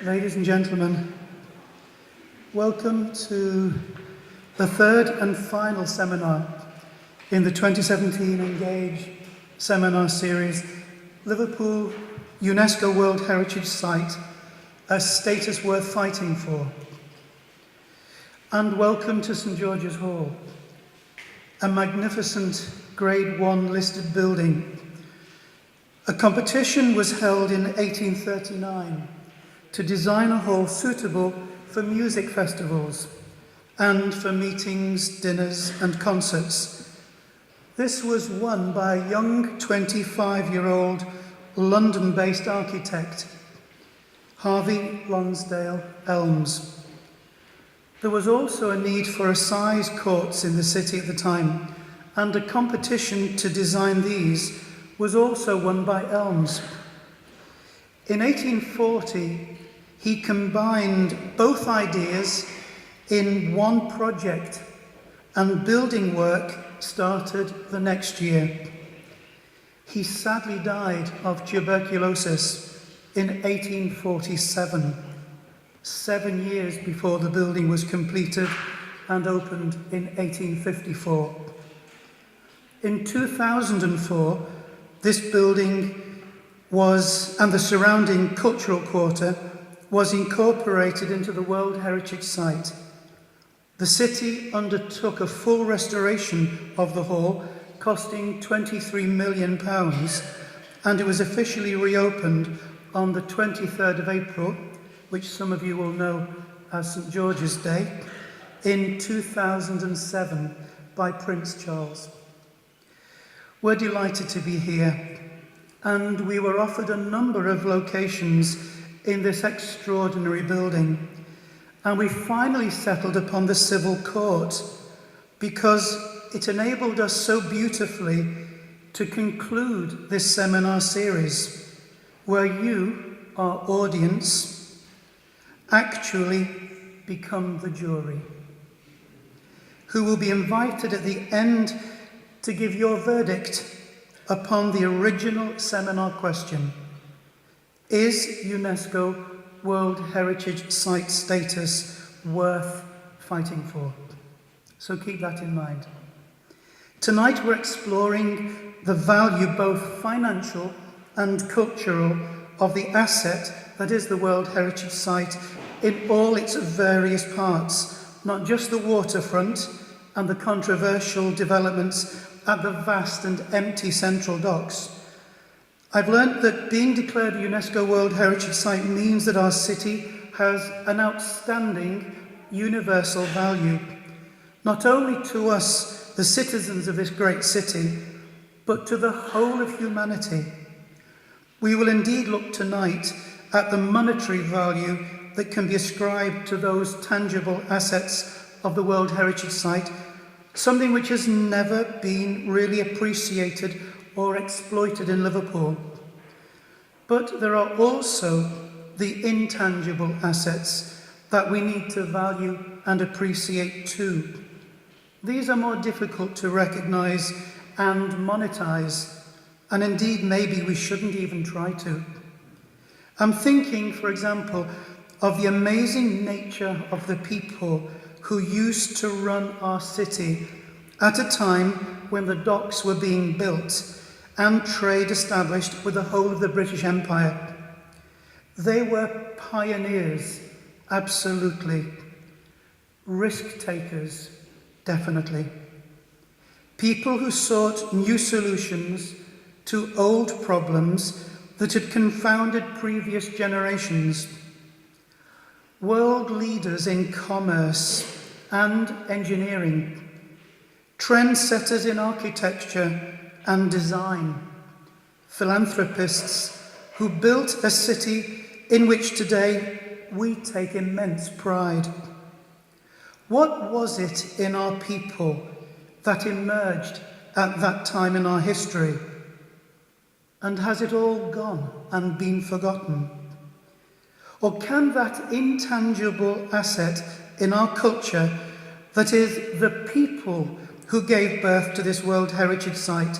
Ladies and gentlemen, welcome to the third and final seminar in the 2017 Engage seminar series, Liverpool UNESCO World Heritage Site, a status worth fighting for. And welcome to St George's Hall, a magnificent Grade 1 listed building. A competition was held in 1839 to design a hall suitable for music festivals and for meetings, dinners and concerts. This was won by a young 25-year-old London-based architect, Harvey Lonsdale Elms. There was also a need for assize courts in the city at the time, and a competition to design these was also won by Elms. In 1840, he combined both ideas in one project, and building work started the next year. He sadly died of tuberculosis in 1847, 7 years before the building was completed and opened in 1854. In 2004, this building and the surrounding cultural quarter was incorporated into the World Heritage Site. The city undertook a full restoration of the hall, costing £23 million, and it was officially reopened on the 23rd of April, which some of you will know as St George's Day, in 2007 by Prince Charles. We're delighted to be here, and we were offered a number of locations in this extraordinary building, and we finally settled upon the Civil Court because it enabled us so beautifully to conclude this seminar series, where you, our audience, actually become the jury, who will be invited at the end to give your verdict upon the original seminar question: is UNESCO World Heritage Site status worth fighting for? So keep that in mind. Tonight we're exploring the value, both financial and cultural, of the asset that is the World Heritage Site in all its various parts, not just the waterfront and the controversial developments at the vast and empty central docks. I've learnt that being declared a UNESCO World Heritage Site means that our city has an outstanding universal value, not only to us, the citizens of this great city, but to the whole of humanity. We will indeed look tonight at the monetary value that can be ascribed to those tangible assets of the World Heritage Site, something which has never been really appreciated or exploited in Liverpool. But there are also the intangible assets that we need to value and appreciate too. These are more difficult to recognise and monetize, and indeed maybe we shouldn't even try to. I'm thinking, for example, of the amazing nature of the people who used to run our city at a time when the docks were being built and trade established with the whole of the British Empire. They were pioneers, absolutely. Risk takers, definitely. People who sought new solutions to old problems that had confounded previous generations. World leaders in commerce and engineering, trendsetters in architecture and design, philanthropists who built a city in which today we take immense pride. What was it in our people that emerged at that time in our history? And has it all gone and been forgotten? Or can that intangible asset in our culture, that is the people who gave birth to this World Heritage Site,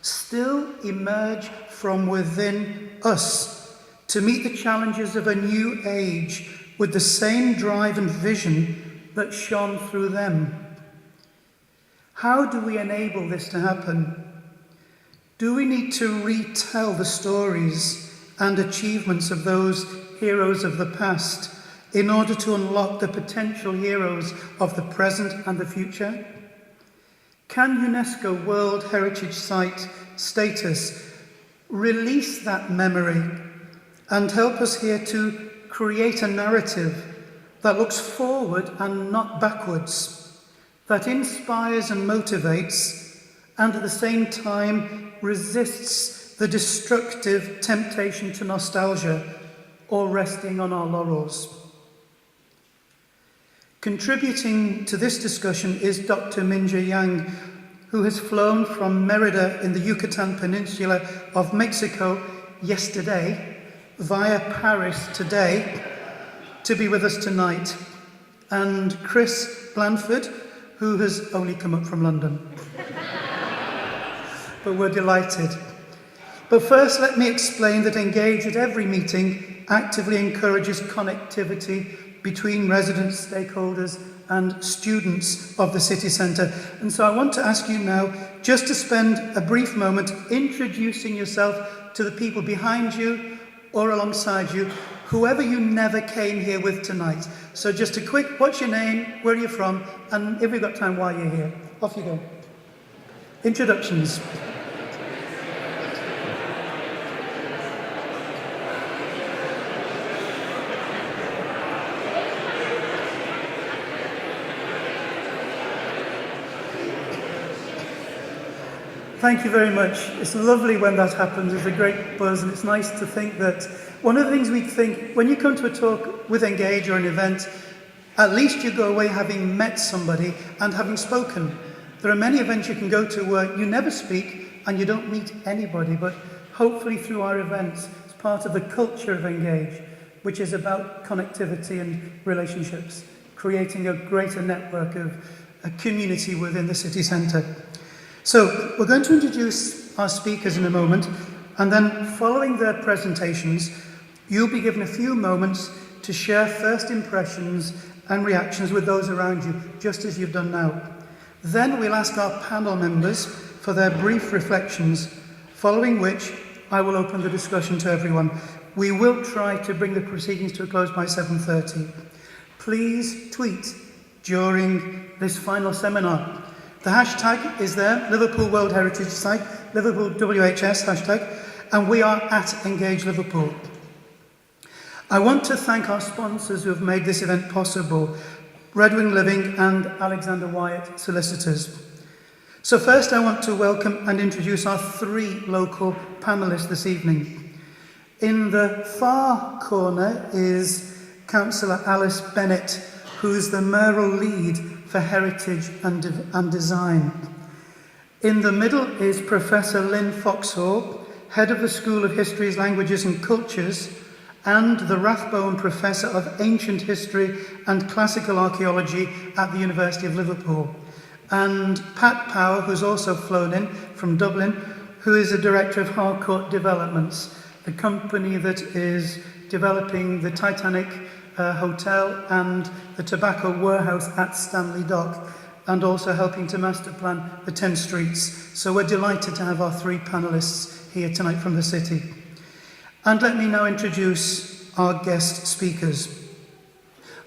still emerge from within us to meet the challenges of a new age with the same drive and vision that shone through them. How do we enable this to happen? Do we need to retell the stories and achievements of those heroes of the past in order to unlock the potential heroes of the present and the future? Can UNESCO World Heritage Site status release that memory and help us here to create a narrative that looks forward and not backwards, that inspires and motivates, and at the same time resists the destructive temptation to nostalgia or resting on our laurels? Contributing to this discussion is Dr. Minja Yang, who has flown from Merida in the Yucatan Peninsula of Mexico yesterday via Paris today to be with us tonight, and Chris Blanford, who has only come up from London. But we're delighted. But first, let me explain that Engage at every meeting actively encourages connectivity between residents, stakeholders, and students of the city centre. And so I want to ask you now just to spend a brief moment introducing yourself to the people behind you or alongside you, whoever you never came here with tonight. So just a quick, what's your name, where are you from, and if we've got time, why you're here. Off you go. Introductions. Thank you very much. It's lovely when that happens. It's a great buzz, and it's nice to think that one of the things we think when you come to a talk with Engage or an event, at least you go away having met somebody and having spoken. There are many events you can go to where you never speak and you don't meet anybody, but hopefully through our events, it's part of the culture of Engage, which is about connectivity and relationships, creating a greater network of a community within the city centre. So we're going to introduce our speakers in a moment, and then following their presentations, you'll be given a few moments to share first impressions and reactions with those around you, just as you've done now. Then we'll ask our panel members for their brief reflections, following which I will open the discussion to everyone. We will try to bring the proceedings to a close by 7:30. Please tweet during this final seminar. The hashtag is there, Liverpool World Heritage Site, Liverpool WHS hashtag, and we are at Engage Liverpool. I want to thank our sponsors who have made this event possible, Redwing Living and Alexander Wyatt Solicitors. So first I want to welcome and introduce our three local panellists this evening. In the far corner is Councillor Alice Bennett, who is the mayoral lead for Heritage and Design. In the middle is Professor Lynn Foxhall, head of the School of Histories, Languages and Cultures, and the Rathbone Professor of Ancient History and Classical Archaeology at the University of Liverpool. And Pat Power, who's also flown in from Dublin, who is the Director of Harcourt Developments, the company that is developing the Titanic Hotel and the tobacco warehouse at Stanley Dock, and also helping to master plan the 10 streets. So we're delighted to have our three panellists here tonight from the city. And let me now introduce our guest speakers.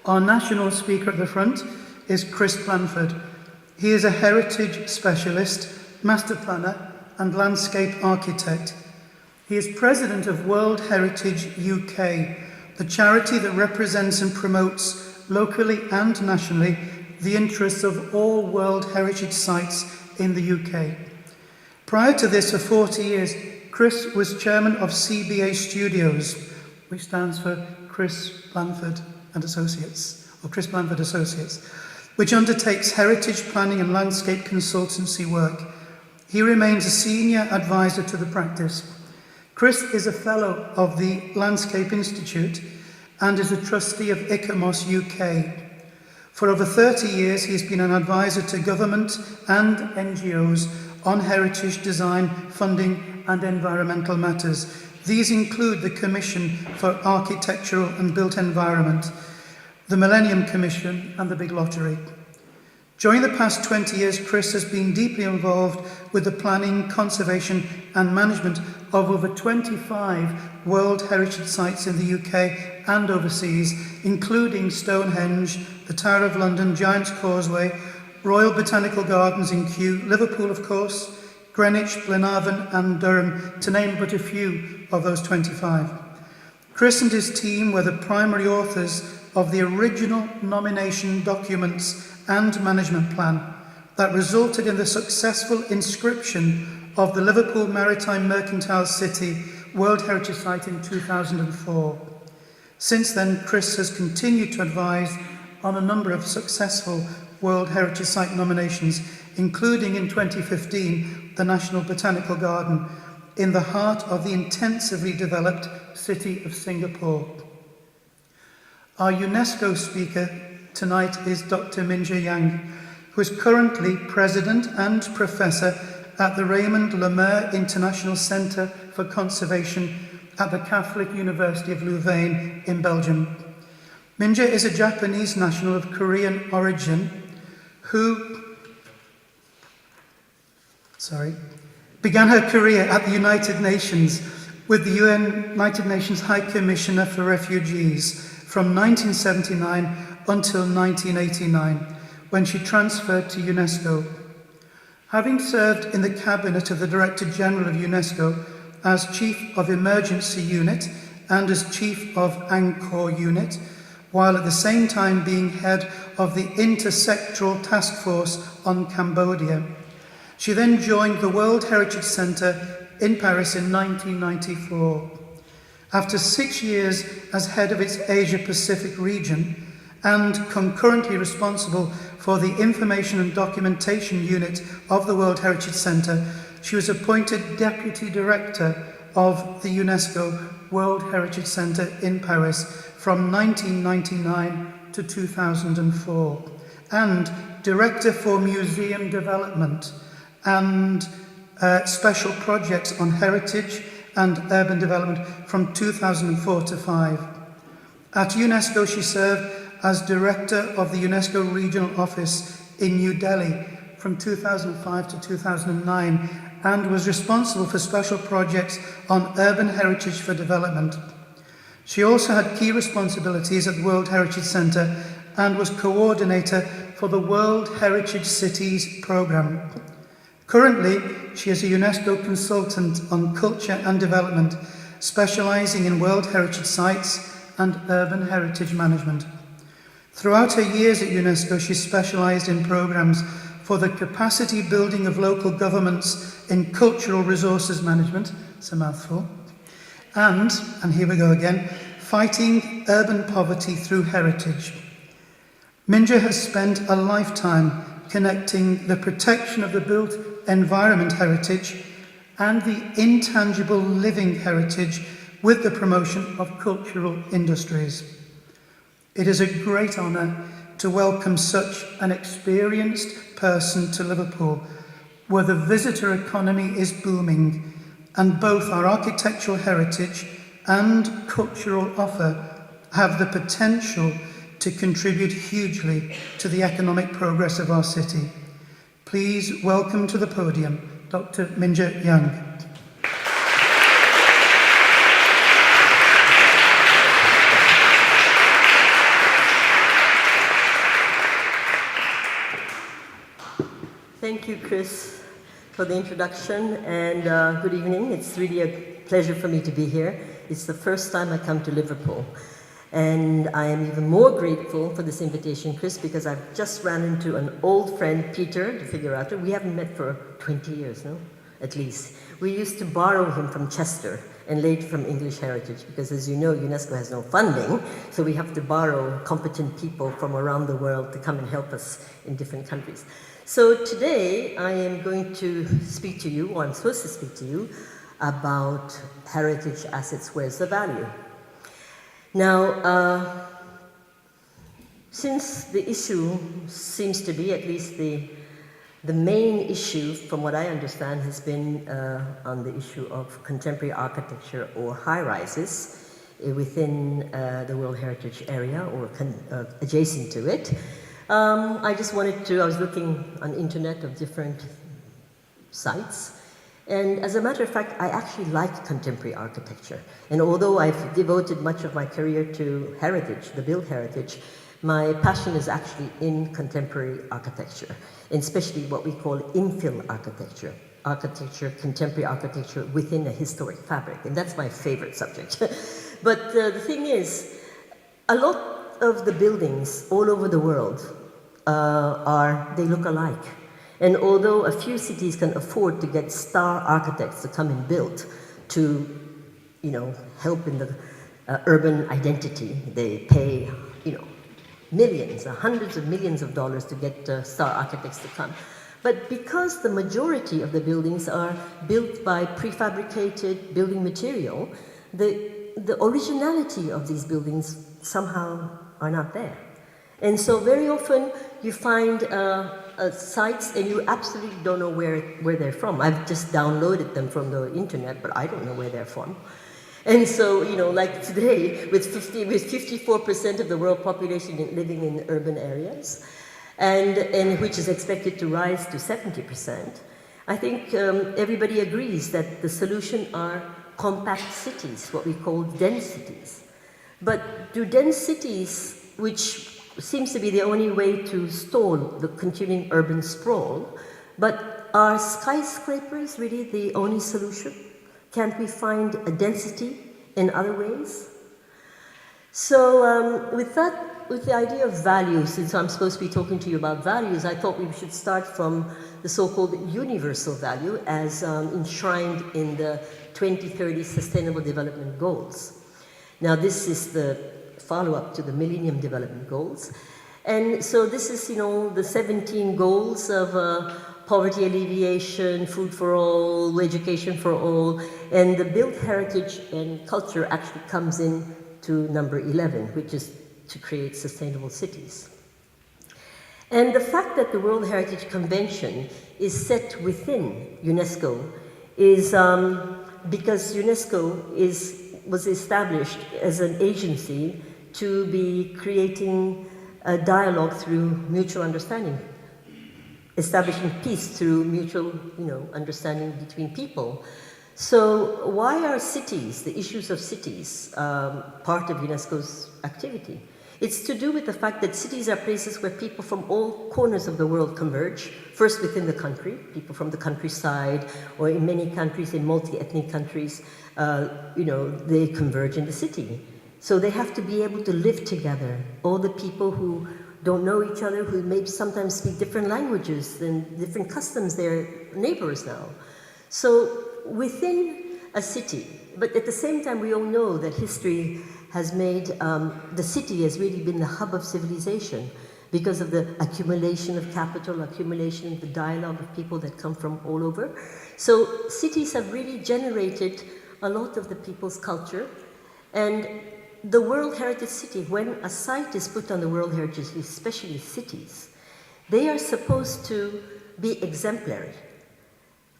Our national speaker at the front is Chris Blanford. He is a heritage specialist, master planner and landscape architect. He is president of World Heritage UK, the charity that represents and promotes locally and nationally the interests of all World Heritage sites in the UK. Prior to this, for 40 years, Chris was chairman of CBA Studios, which stands for Chris Blanford and Associates, or Chris Blanford Associates, which undertakes heritage planning and landscape consultancy work. He remains a senior advisor to the practice. Chris is a fellow of the Landscape Institute and is a trustee of ICOMOS UK. For over 30 years, he's been an advisor to government and NGOs on heritage design, funding and environmental matters. These include the Commission for Architectural and Built Environment, the Millennium Commission, and the Big Lottery. During the past 20 years, Chris has been deeply involved with the planning, conservation and management of over 25 World Heritage Sites in the UK and overseas, including Stonehenge, the Tower of London, Giant's Causeway, Royal Botanical Gardens in Kew, Liverpool of course, Greenwich, Glenarvan and Durham, to name but a few of those 25. Chris and his team were the primary authors of the original nomination documents and management plan that resulted in the successful inscription of the Liverpool Maritime Mercantile City World Heritage Site in 2004. Since then, Chris has continued to advise on a number of successful World Heritage Site nominations, including in 2015, the National Botanical Garden in the heart of the intensively developed city of Singapore. Our UNESCO speaker tonight is Dr. Minja Yang, who is currently President and Professor at the Raymond Lemer International Centre for Conservation at the Catholic University of Louvain in Belgium. Minja is a Japanese national of Korean origin who began her career at the United Nations with the United Nations High Commissioner for Refugees from 1979 until 1989, when she transferred to UNESCO. Having served in the cabinet of the Director General of UNESCO as Chief of Emergency Unit and as Chief of Angkor Unit, while at the same time being head of the Intersectoral Task Force on Cambodia. She then joined the World Heritage Centre in Paris in 1994. After 6 years as head of its Asia-Pacific region and concurrently responsible for the Information and Documentation Unit of the World Heritage Centre, she was appointed Deputy Director of the UNESCO World Heritage Centre in Paris from 1999 to 2004, and Director for Museum Development and special projects on heritage and urban development from 2004 to 5. At UNESCO, she served as Director of the UNESCO Regional Office in New Delhi from 2005 to 2009 and was responsible for special projects on urban heritage for development. She also had key responsibilities at the World Heritage Centre and was coordinator for the World Heritage Cities programme. Currently, she is a UNESCO consultant on culture and development, specialising in World Heritage Sites and urban heritage management. Throughout her years at UNESCO, she specialised in programmes for the capacity building of local governments in cultural resources management, it's a mouthful, and here we go again, fighting urban poverty through heritage. Minja has spent a lifetime connecting the protection of the built environment heritage and the intangible living heritage with the promotion of cultural industries. It is a great honour to welcome such an experienced person to Liverpool, where the visitor economy is booming and both our architectural heritage and cultural offer have the potential to contribute hugely to the economic progress of our city. Please welcome to the podium Dr. Minja Yang. Thank you, Chris, for the introduction, and good evening. It's really a pleasure for me to be here. It's the first time I come to Liverpool, and I am even more grateful for this invitation, Chris, because I've just ran into an old friend, Peter, the figurator. We haven't met for 20 years, no? At least. We used to borrow him from Chester and later from English Heritage, because as you know, UNESCO has no funding, so we have to borrow competent people from around the world to come and help us in different countries. So today I am going to speak to you, or I'm supposed to speak to you, about heritage assets, where's the value? Now, since the issue seems to be, at least the The main issue, from what I understand, has been on the issue of contemporary architecture or high-rises within the World Heritage area or adjacent to it. I was looking on the internet of different sites, and as a matter of fact, I actually like contemporary architecture. And although I've devoted much of my career to heritage, the built heritage, my passion is actually in contemporary architecture, and especially what we call infill architecture. Contemporary architecture within a historic fabric, and that's my favorite subject. But the thing is, a lot of the buildings all over the world they look alike. And although a few cities can afford to get star architects to come and build to, help in the urban identity, they pay, millions, hundreds of millions of dollars to get star architects to come. But because the majority of the buildings are built by prefabricated building material, the originality of these buildings somehow are not there. And so very often you find sites and you absolutely don't know where they're from. I've just downloaded them from the internet, but I don't know where they're from. And so, like today, with 54% of the world population living in urban areas, and which is expected to rise to 70%, I think everybody agrees that the solution are compact cities, what we call dense cities. But do dense cities, which seems to be the only way to stall the continuing urban sprawl, but are skyscrapers really the only solution? Can't we find a density in other ways? So with the idea of values, since I'm supposed to be talking to you about values, I thought we should start from the so-called universal value as enshrined in the 2030 Sustainable Development Goals. Now this is the follow-up to the Millennium Development Goals. And so this is, the 17 goals of poverty alleviation, food for all, education for all, and the built heritage and culture actually comes in to number 11, which is to create sustainable cities. And the fact that the World Heritage Convention is set within UNESCO is because UNESCO was established as an agency to be creating a dialogue through mutual understanding, establishing peace through mutual, understanding between people. So why are cities, the issues of cities, part of UNESCO's activity? It's to do with the fact that cities are places where people from all corners of the world converge, first within the country, people from the countryside, or in many countries, in multi-ethnic countries, they converge in the city. So they have to be able to live together. All the people who don't know each other, who may sometimes speak different languages and different customs, they're neighbors now. So within a city, but at the same time we all know that history has made, the city has really been the hub of civilization because of the accumulation of capital, accumulation of the dialogue of people that come from all over. So cities have really generated a lot of the people's culture. And the World Heritage City, when a site is put on the World Heritage, especially cities, they are supposed to be exemplary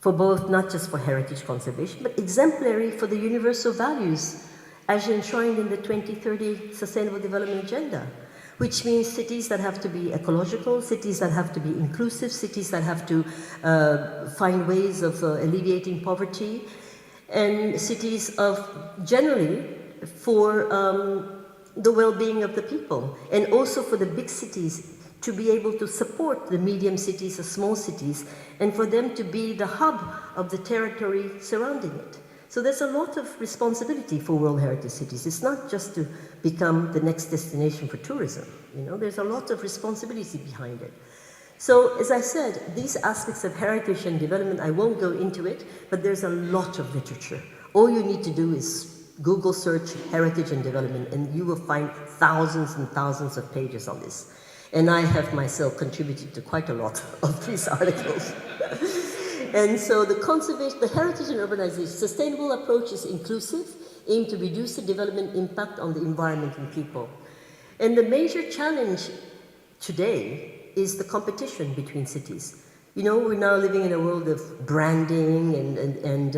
for both, not just for heritage conservation, but exemplary for the universal values as enshrined in the 2030 Sustainable Development Agenda, which means cities that have to be ecological, cities that have to be inclusive, cities that have to find ways of alleviating poverty, and cities of generally for the well-being of the people, and also for the big cities to be able to support the medium cities, the small cities, and for them to be the hub of the territory surrounding it. So there's a lot of responsibility for World Heritage Cities. It's not just to become the next destination for tourism. There's a lot of responsibility behind it. So, as I said, these aspects of heritage and development, I won't go into it, but there's a lot of literature. All you need to do is Google search heritage and development, and you will find thousands and thousands of pages on this. And I have myself contributed to quite a lot of these articles. And so the conservation, the heritage and urbanization, sustainable approach is inclusive, aim to reduce the development impact on the environment and people. And the major challenge today is the competition between cities. You know, we're now living in a world of branding and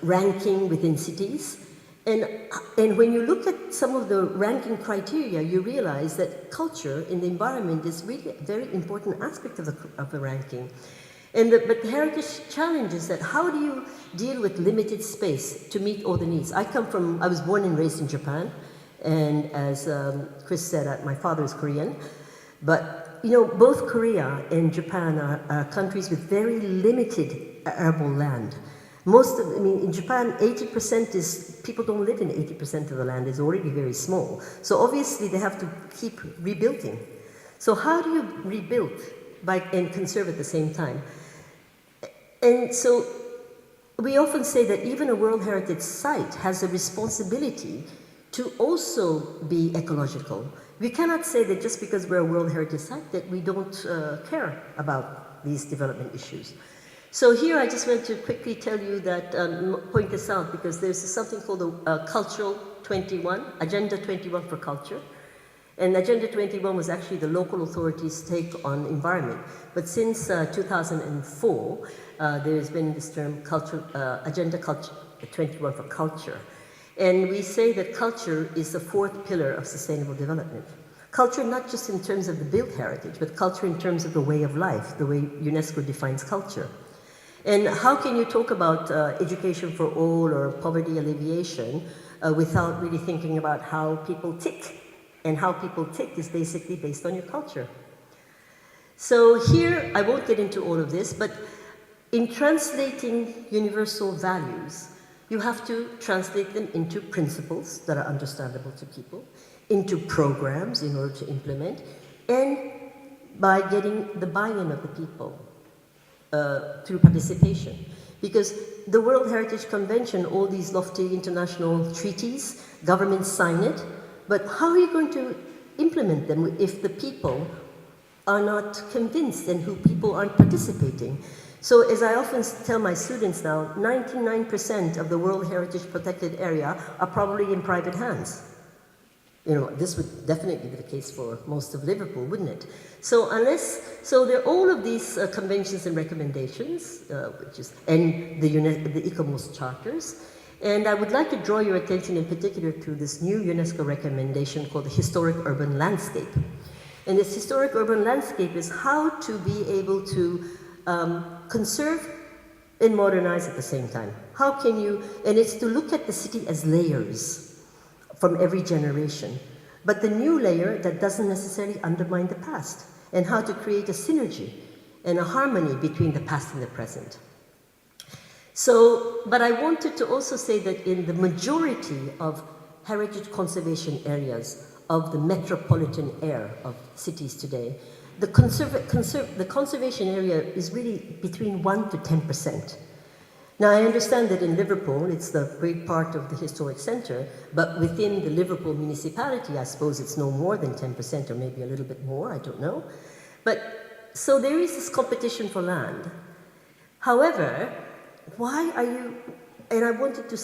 ranking within cities. And when you look at some of the ranking criteria, you realize that culture in the environment is really a very important aspect of the ranking. But the heritage challenge is that how do you deal with limited space to meet all the needs? I was born and raised in Japan, and as Chris said, my father is Korean, but you know, both Korea and Japan are countries with very limited arable land. In Japan, 80% is, people don't live in 80% of the land, is already very small. So obviously they have to keep rebuilding. So how do you rebuild and conserve at the same time? And so we often say that even a World Heritage Site has a responsibility to also be ecological. We cannot say that just because we're a World Heritage Site that we don't care about these development issues. So here I just want to quickly tell you that, point this out, because there's something called the Cultural 21, Agenda 21 for Culture. And Agenda 21 was actually the local authorities' take on environment. But since 2004, there's been this term Agenda 21 for Culture. And we say that culture is the fourth pillar of sustainable development. Culture not just in terms of the built heritage, but culture in terms of the way of life, the way UNESCO defines culture. And how can you talk about education for all or poverty alleviation without really thinking about how people tick? And how people tick is basically based on your culture. So here, I won't get into all of this, but in translating universal values, you have to translate them into principles that are understandable to people, into programs in order to implement, and by getting the buy-in of the people through participation. Because the World Heritage Convention, all these lofty international treaties, governments sign it, but how are you going to implement them if the people are not convinced and who people aren't participating? So as I often tell my students now, 99% of the World Heritage protected area are probably in private hands. You know, this would definitely be the case for most of Liverpool, wouldn't it? So there are all of these conventions and recommendations, and the ICOMOS charters. And I would like to draw your attention in particular to this new UNESCO recommendation called the Historic Urban Landscape. And this historic urban landscape is how to be able to conserve and modernize at the same time. How can you, and it's to look at the city as layers from every generation, but the new layer that doesn't necessarily undermine the past, and how to create a synergy and a harmony between the past and the present. So, but I wanted to also say that in the majority of heritage conservation areas of the metropolitan area of cities today, the conservation area is really between 1 to 10%. Now, I understand that in Liverpool, it's the great part of the historic center, but within the Liverpool municipality, I suppose it's no more than 10% or maybe a little bit more, I don't know. But, so there is this competition for land. However, why are you, and I wanted to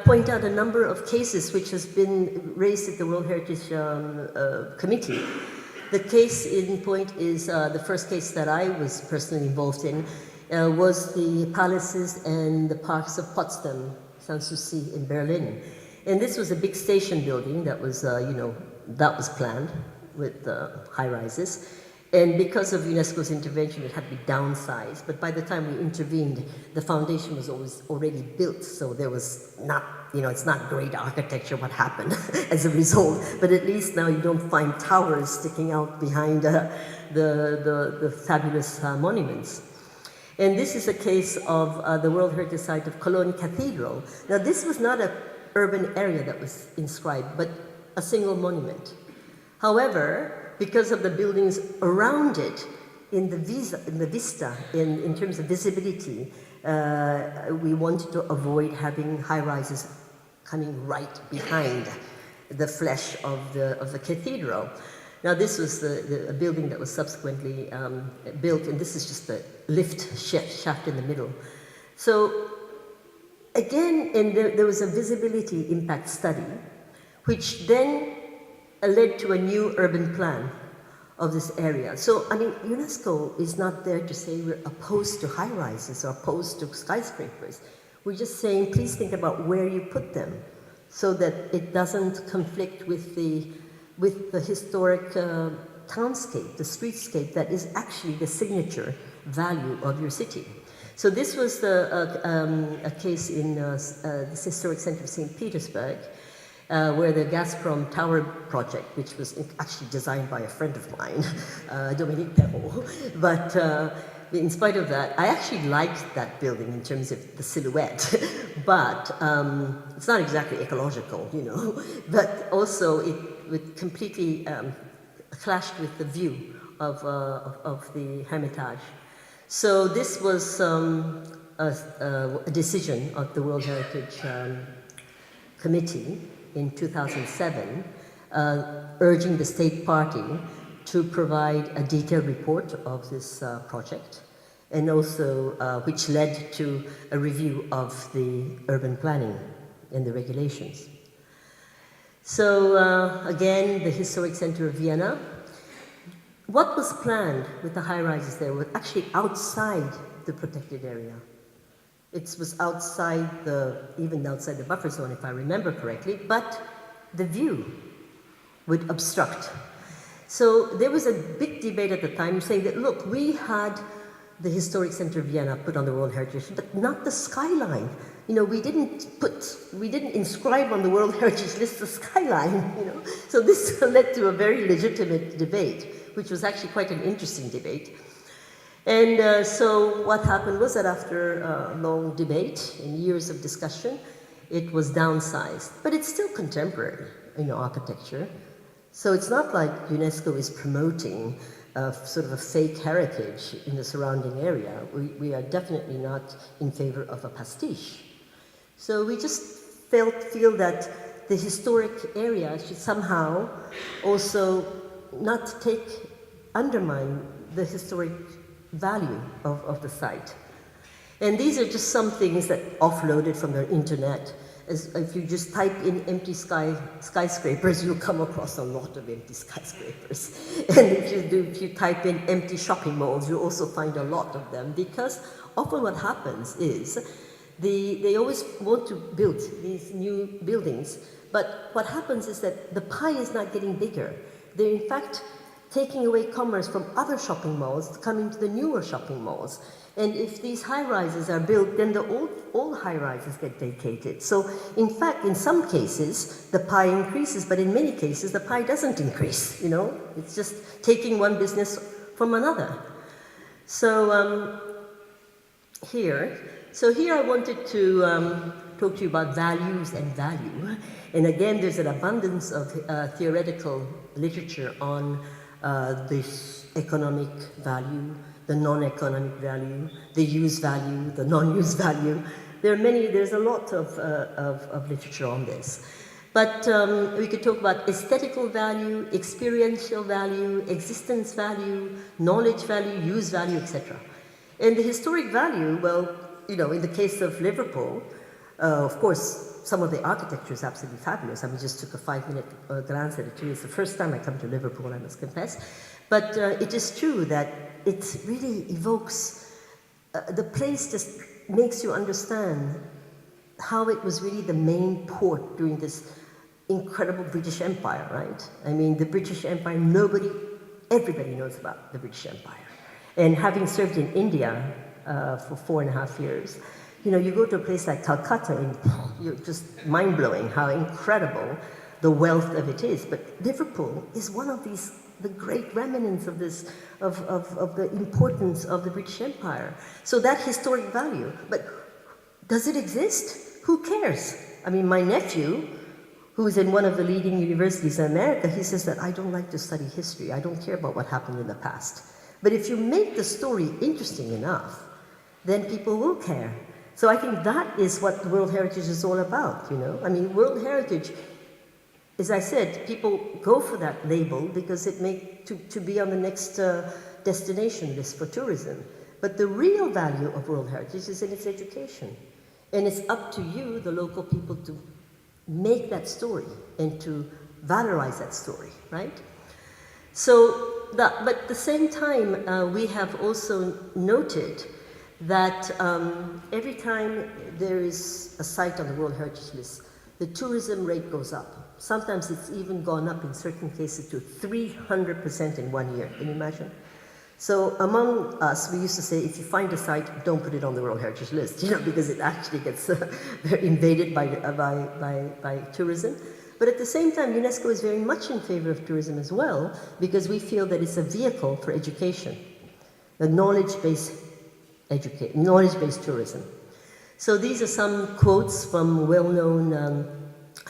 point out a number of cases which has been raised at the World Heritage Committee. The case in point is the first case that I was personally involved in was the palaces and the parks of Potsdam, Sanssouci in Berlin. And this was a big station building that was, that was planned with high rises. And because of UNESCO's intervention, it had to be downsized. But by the time we intervened, the foundation was already built. So there was not, it's not great architecture what happened as a result. But at least now you don't find towers sticking out behind the fabulous monuments. And this is a case of the World Heritage Site of Cologne Cathedral. Now this was not an urban area that was inscribed, but a single monument. However, because of the buildings around it, in the vista, in terms of visibility, we wanted to avoid having high-rises coming right behind the flesh of the cathedral. Now this was a building that was subsequently built, and this is just a lift shaft in the middle. So again, there was a visibility impact study, which then led to a new urban plan of this area. So, I mean, UNESCO is not there to say we're opposed to high-rises or opposed to skyscrapers. We're just saying, please think about where you put them so that it doesn't conflict with the historic townscape, the streetscape that is actually the signature value of your city. So this was a case in this historic center of St. Petersburg, where the Gazprom Tower project, which was actually designed by a friend of mine, Dominique Perrault, but in spite of that, I actually liked that building in terms of the silhouette, but it's not exactly ecological, you know, but also it completely clashed with the view of the Hermitage. So this was a decision of the World Heritage Committee in 2007, urging the state party to provide a detailed report of this project, and also which led to a review of the urban planning and the regulations. So again, the Historic Center of Vienna. What was planned with the high-rises there was actually outside the protected area. It was outside even outside the buffer zone, if I remember correctly, but the view would obstruct. So there was a big debate at the time saying that, look, we had the Historic Center of Vienna put on the World Heritage, but not the skyline. You know, we didn't inscribe on the World Heritage list the skyline, you know. So this led to a very legitimate debate, which was actually quite an interesting debate. And so what happened was that after a long debate and years of discussion, it was downsized. But it's still contemporary, you know, architecture. So it's not like UNESCO is promoting sort of a fake heritage in the surrounding area. We are definitely not in favor of a pastiche. So we just feel that the historic area should somehow also not undermine the historic value of the site. And these are just some things that offloaded from the internet. As if you just type in empty skyscrapers, you'll come across a lot of empty skyscrapers. And if you type in empty shopping malls, you'll also find a lot of them, because often what happens is they always want to build these new buildings, but what happens is that the pie is not getting bigger. They're in fact taking away commerce from other shopping malls to come into the newer shopping malls. And if these high-rises are built, then the old high-rises get vacated. So, in fact, in some cases, the pie increases, but in many cases, the pie doesn't increase, you know? It's just taking one business from another. So, here I wanted to talk to you about values and value. And again, there's an abundance of theoretical literature on this economic value, the non-economic value, the use value, the non-use value. There's a lot of literature on this. But we could talk about aesthetical value, experiential value, existence value, knowledge value, use value, etc. And the historic value, well, you know, in the case of Liverpool, of course, some of the architecture is absolutely fabulous. I mean, just took a 5-minute glance at it too. It's the first time I come to Liverpool, I must confess. But it is true that it really evokes, the place just makes you understand how it was really the main port during this incredible British Empire, right? I mean, the British Empire, everybody knows about the British Empire. And having served in India for 4.5 years, you know, you go to a place like Calcutta and you're just mind-blowing how incredible the wealth of it is. But Liverpool is one of the great remnants of this, of the importance of the British Empire. So that historic value, but does it exist? Who cares? I mean, my nephew, who is in one of the leading universities in America, he says that I don't like to study history. I don't care about what happened in the past. But if you make the story interesting enough, then people will care. So I think that is what World Heritage is all about, you know? I mean, World Heritage, as I said, people go for that label because it makes to be on the next destination list for tourism. But the real value of World Heritage is in its education. And it's up to you, the local people, to make that story and to valorize that story, right? So but at the same time, we have also noted that every time there is a site on the World Heritage List, the tourism rate goes up. Sometimes it's even gone up in certain cases to 300% in 1 year. Can you imagine? So among us, we used to say, if you find a site, don't put it on the World Heritage List, because it actually gets invaded by tourism. But at the same time, UNESCO is very much in favor of tourism as well, because we feel that it's a vehicle for education, the knowledge-based tourism. So these are some quotes from well-known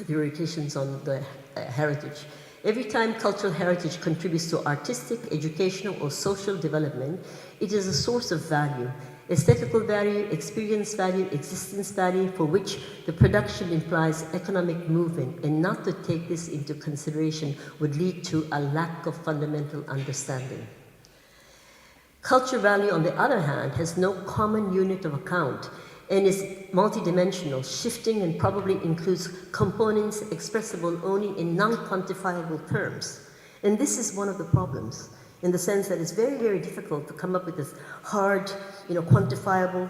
theoreticians on the heritage. Every time cultural heritage contributes to artistic, educational, or social development, it is a source of value, aesthetical value, experience value, existence value, for which the production implies economic movement, and not to take this into consideration would lead to a lack of fundamental understanding. Culture value, on the other hand, has no common unit of account and is multidimensional, shifting, and probably includes components expressible only in non-quantifiable terms. And this is one of the problems, in the sense that it's very, very difficult to come up with this hard, quantifiable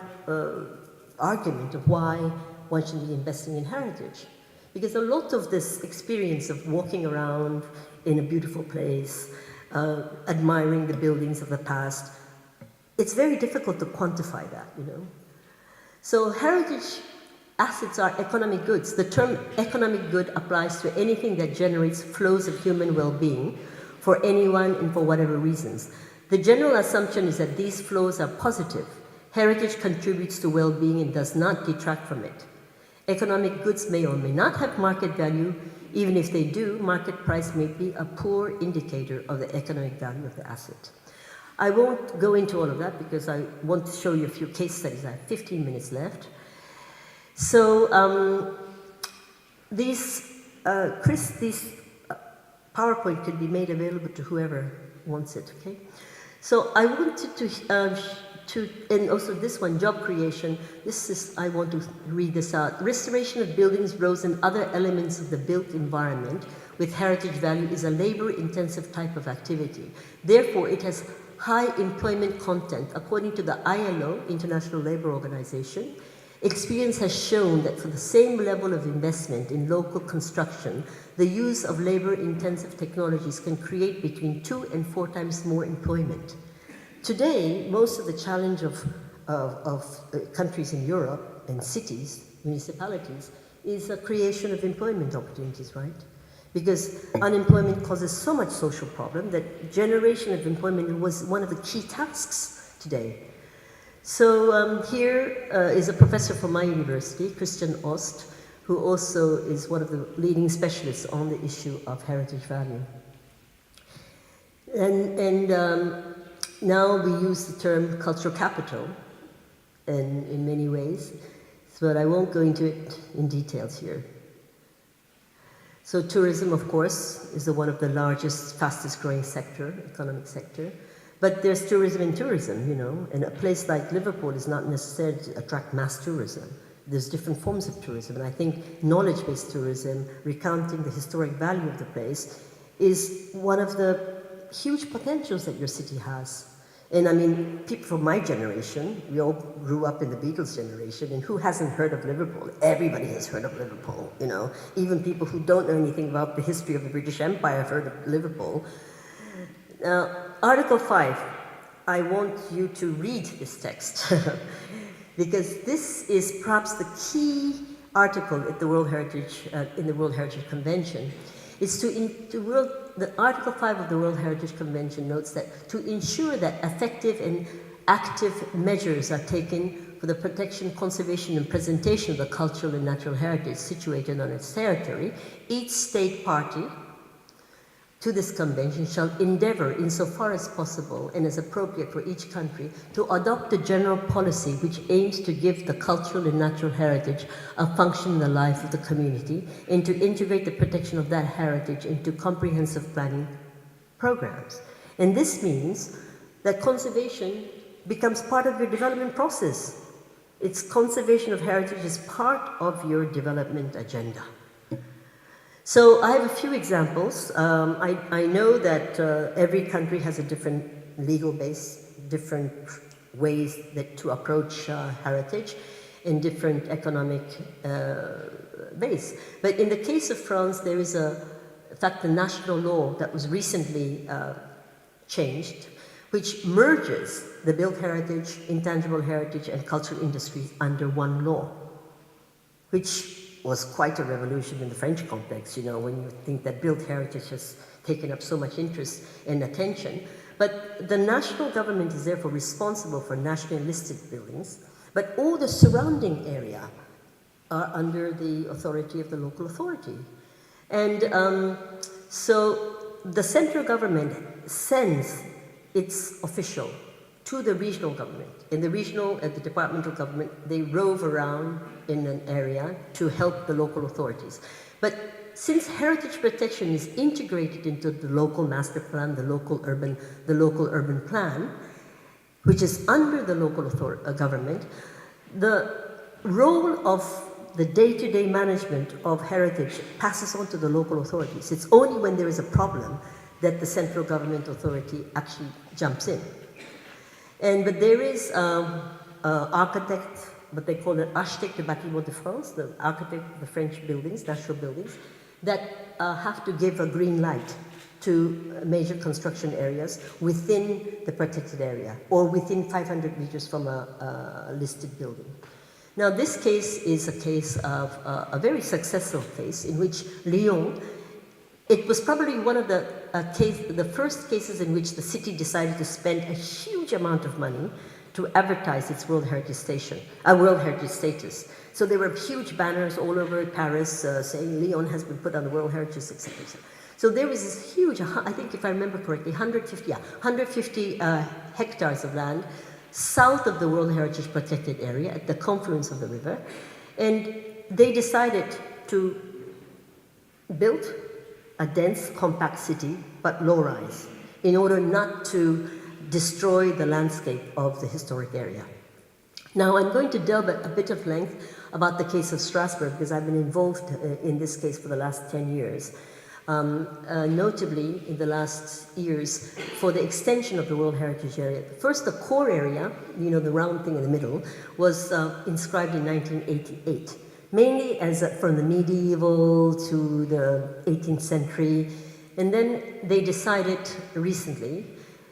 argument of why one should be investing in heritage. Because a lot of this experience of walking around in a beautiful place, admiring the buildings of the past, it's very difficult to quantify that, So heritage assets are economic goods. The term economic good applies to anything that generates flows of human well-being for anyone and for whatever reasons. The general assumption is that these flows are positive. Heritage contributes to well-being and does not detract from it. Economic goods may or may not have market value. Even if they do, market price may be a poor indicator of the economic value of the asset. I won't go into all of that because I want to show you a few case studies. I have 15 minutes left. So these PowerPoint can be made available to whoever wants it, okay? So I wanted to and also this one, job creation, I want to read this out. Restoration of buildings, roads, and other elements of the built environment with heritage value is a labor-intensive type of activity. Therefore, it has high employment content. According to the ILO, International Labour Organization, experience has shown that for the same level of investment in local construction, the use of labor-intensive technologies can create between 2 and 4 times more employment. Today, most of the challenge of countries in Europe and cities, municipalities, is a creation of employment opportunities, right? Because unemployment causes so much social problem that generation of employment was one of the key tasks today. So here is a professor from my university, Christian Ost, who also is one of the leading specialists on the issue of heritage value. And now we use the term cultural capital in many ways, but I won't go into it in details here. So tourism, of course, is one of the largest, fastest growing economic sector. But there's tourism in tourism, and a place like Liverpool is not necessary to attract mass tourism. There's different forms of tourism, and I think knowledge-based tourism, recounting the historic value of the place, is one of the huge potentials that your city has. And I mean, people from my generation, we all grew up in the Beatles generation, and who hasn't heard of Liverpool? Everybody has heard of Liverpool, Even people who don't know anything about the history of the British Empire have heard of Liverpool. Now, Article 5, I want you to read this text, because this is perhaps the key article at the World Heritage, in the World Heritage Convention. The Article 5 of the World Heritage Convention notes that to ensure that effective and active measures are taken for the protection, conservation, and presentation of the cultural and natural heritage situated on its territory, each state party to this convention shall endeavor, insofar as possible and as appropriate for each country, to adopt a general policy which aims to give the cultural and natural heritage a function in the life of the community, and to integrate the protection of that heritage into comprehensive planning programs. And this means that conservation becomes part of your development process. Conservation of heritage is part of your development agenda. So I have a few examples. I know that every country has a different legal base, different ways to approach heritage, and different economic base. But in the case of France, there is in fact, a national law that was recently changed, which merges the built heritage, intangible heritage, and cultural industries under one law, which was quite a revolution in the French context, you know, when you think that built heritage has taken up so much interest and attention. But the national government is therefore responsible for nationally listed buildings, but all the surrounding area are under the authority of the local authority. And so the central government sends its official to the regional government. In the regional, the departmental government, they rove around in an area to help the local authorities. But since heritage protection is integrated into the local master plan, the local urban plan, which is under the local government, the role of the day-to-day management of heritage passes on to the local authorities. It's only when there is a problem that the central government authority actually jumps in. But there is architect, what they call an architecte de bâtiment de France, the architect of the French buildings, national buildings, that have to give a green light to major construction areas within the protected area or within 500 meters from a listed building. Now, this case is a case of a very successful case in which Lyon, it was probably one of the first cases in which the city decided to spend a huge amount of money to advertise its World Heritage status. So there were huge banners all over Paris saying Lyon has been put on the World Heritage, etc. So there was this huge, I think if I remember correctly, 150 hectares of land south of the World Heritage protected area at the confluence of the river. And they decided to build a dense, compact city, but low-rise, in order not to destroy the landscape of the historic area. Now, I'm going to delve a bit of length about the case of Strasbourg, because I've been involved in this case for the last 10 years. Notably, in the last years, for the extension of the World Heritage Area. First, the core area, you know, the round thing in the middle, was inscribed in 1988. Mainly from the medieval to the 18th century. And then they decided recently,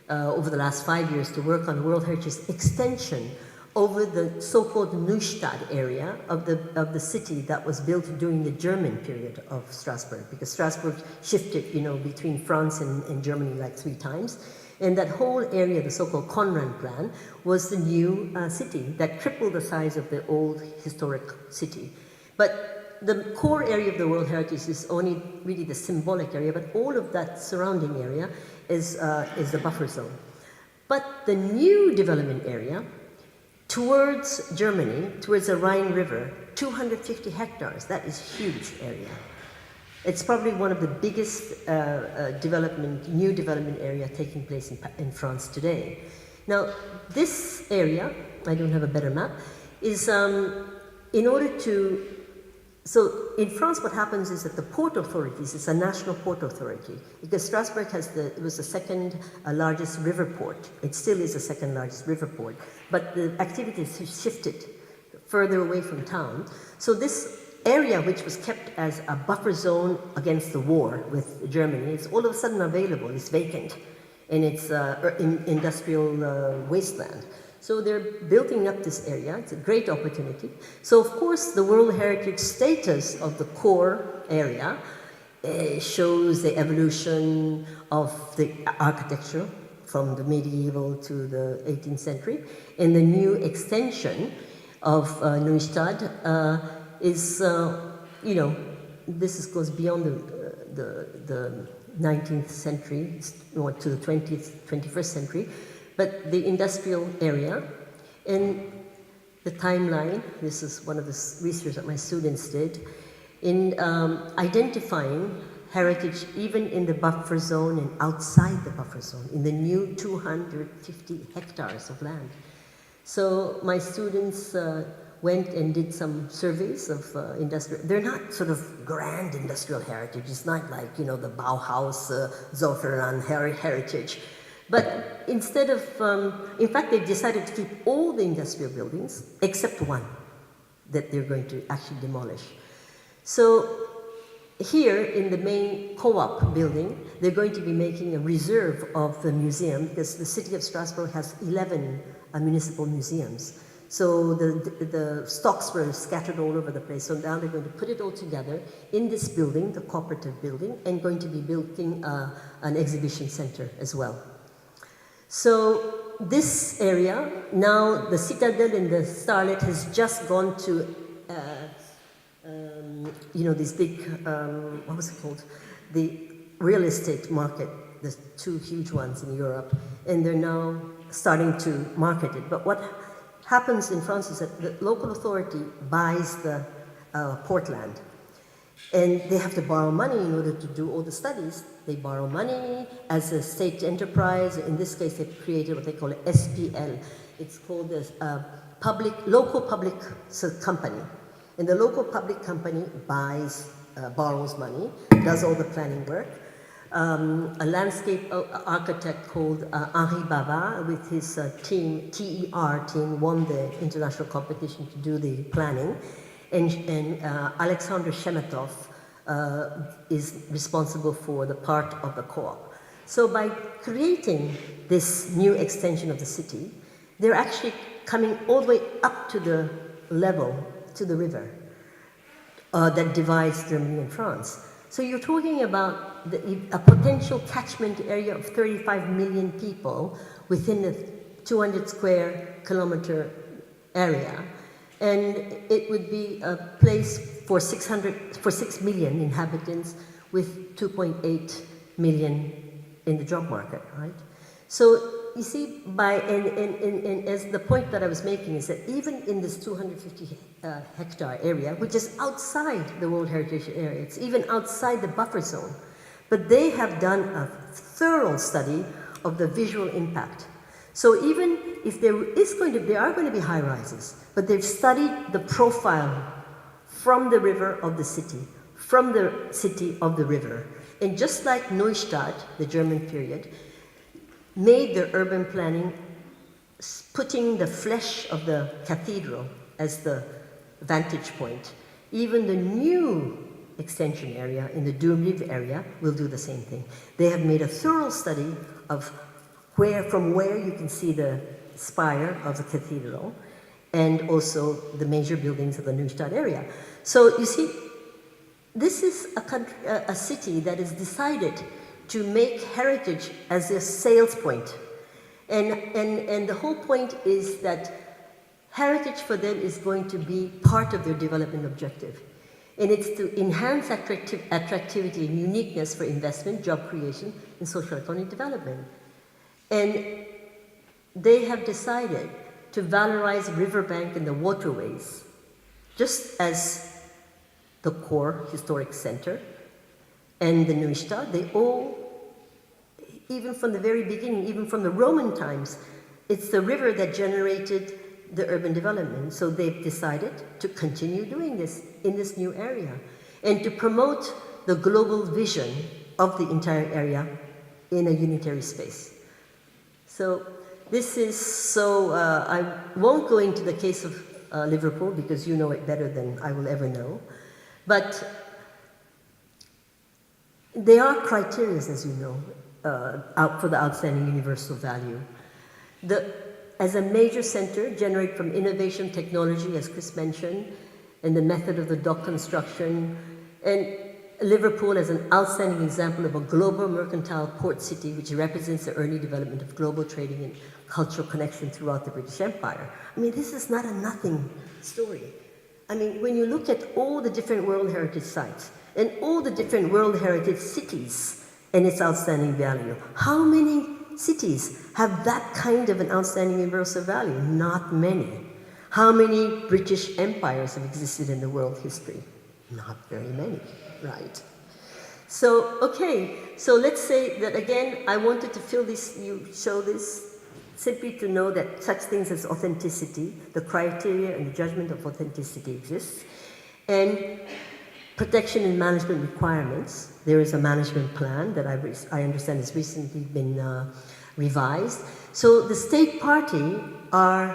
over the last 5 years, to work on World Heritage extension over the so-called Neustadt area of the city that was built during the German period of Strasbourg, because Strasbourg shifted, you know, between France and Germany like 3 times. And that whole area, the so-called Conran plan, was the new city that tripled the size of the old historic city. But the core area of the World Heritage is only really the symbolic area, but all of that surrounding area is the buffer zone. But the new development area towards Germany, towards the Rhine River, 250 hectares, that is a huge area. It's probably one of the biggest new development area taking place in France today. Now, this area, I don't have a better map, is in order to. So in France, what happens is that the port authorities, it's a national port authority, because Strasbourg was the second largest river port. It still is the second largest river port, but the activities have shifted further away from town. So this area, which was kept as a buffer zone against the war with Germany, is all of a sudden available. It's vacant, and it's industrial wasteland. So they're building up this area. It's a great opportunity. So of course, the World Heritage status of the core area shows the evolution of the architecture from the medieval to the 18th century. And the new extension of Neustadt is, you know, this goes beyond the 19th century to the 21st century. But the industrial area, and the timeline, this is one of the research that my students did, in identifying heritage even in the buffer zone and outside the buffer zone, in the new 250 hectares of land. So my students went and did some surveys of industrial. They're not sort of grand industrial heritage. It's not like, you know, the Bauhaus, Zollverein heritage. But instead of, in fact, they've decided to keep all the industrial buildings except one that they're going to actually demolish. So here in the main co-op building, they're going to be making a reserve of the museum because the city of Strasbourg has 11 municipal museums. So the stocks were scattered all over the place. So now they're going to put it all together in this building, the cooperative building, and going to be building an exhibition center as well. So this area, now the Citadel and the Starlet has just gone to, you know, these big, what was it called? The real estate market, the two huge ones in Europe, and they're now starting to market it. But what happens in France is that the local authority buys the portland, and they have to borrow money in order to do all the studies. They borrow money as a state enterprise. In this case, they've created what they call an SPL. It's called a local public company. And the local public company borrows money, does all the planning work. A landscape architect called Henri Bavard with his team, TER team, won the international competition to do the planning. And Alexander Shemetov is responsible for the part of the co-op. So by creating this new extension of the city, they're actually coming all the way up to the level, to the river that divides Germany and France. So you're talking about a potential catchment area of 35 million people within a 200 square kilometer area. And it would be a place for 6 million inhabitants with 2.8 million in the job market, right? So you see, and as the point that I was making is that even in this 250 hectare area, which is outside the World Heritage Area, it's even outside the buffer zone, but they have done a thorough study of the visual impact. So even if there are going to be high rises, but they've studied the profile from the river of the city, from the city of the river. And just like Neustadt, the German period, made their urban planning, putting the flesh of the cathedral as the vantage point. Even the new extension area in the Durmliv area will do the same thing. They have made a thorough study of from where you can see the spire of the cathedral and also the major buildings of the Neustadt area. So you see, this is a city that has decided to make heritage as a sales point. And the whole point is that heritage for them is going to be part of their development objective. And it's to enhance attractivity and uniqueness for investment, job creation, and social economic development. And they have decided to valorize riverbank and the waterways, just as the core historic center and the Neustadt. They all, even from the very beginning, even from the Roman times, it's the river that generated the urban development. So they've decided to continue doing this in this new area and to promote the global vision of the entire area in a unitary space. So this is I won't go into the case of Liverpool because you know it better than I will ever know. But there are criteria, as you know, for the outstanding universal value. As a major center, generate from innovation technology, as Chris mentioned, and the method of the dock construction, and Liverpool as an outstanding example of a global mercantile port city which represents the early development of global trading and cultural connection throughout the British Empire. I mean, this is not a nothing story. I mean, when you look at all the different World Heritage sites and all the different World Heritage cities and its outstanding value, how many cities have that kind of an outstanding universal value? Not many. How many British empires have existed in the world history? Not very many, right? So, okay, so let's say that again, I wanted to show this simply to know that such things as authenticity, the criteria and the judgment of authenticity exists, and protection and management requirements. There is a management plan that I understand has recently been revised. So the state party are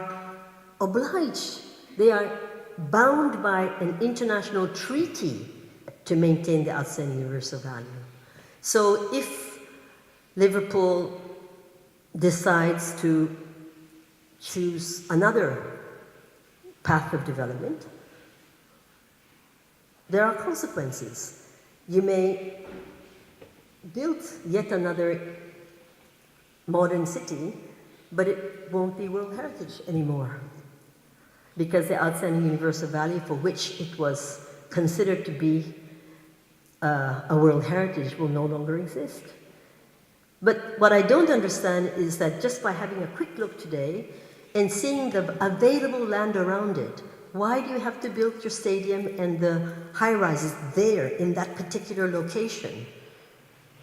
obliged, they are bound by an international treaty to maintain the outstanding universal value. So if Liverpool decides to choose another path of development, there are consequences. You may build yet another modern city, but it won't be World Heritage anymore, because the outstanding universal value for which it was considered to be a World Heritage will no longer exist. But what I don't understand is that just by having a quick look today and seeing the available land around it, why do you have to build your stadium and the high-rises there in that particular location?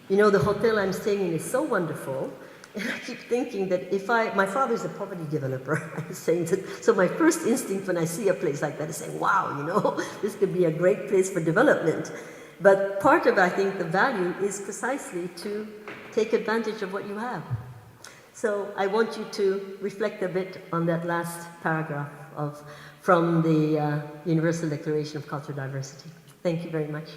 You know, the hotel I'm staying in is so wonderful, and I keep thinking that my father's a property developer, I was saying that, so my first instinct when I see a place like that is saying, wow, you know, this could be a great place for development. But part of, I think, the value is precisely to take advantage of what you have. So I want you to reflect a bit on that last paragraph from the Universal Declaration of Cultural Diversity. Thank you very much.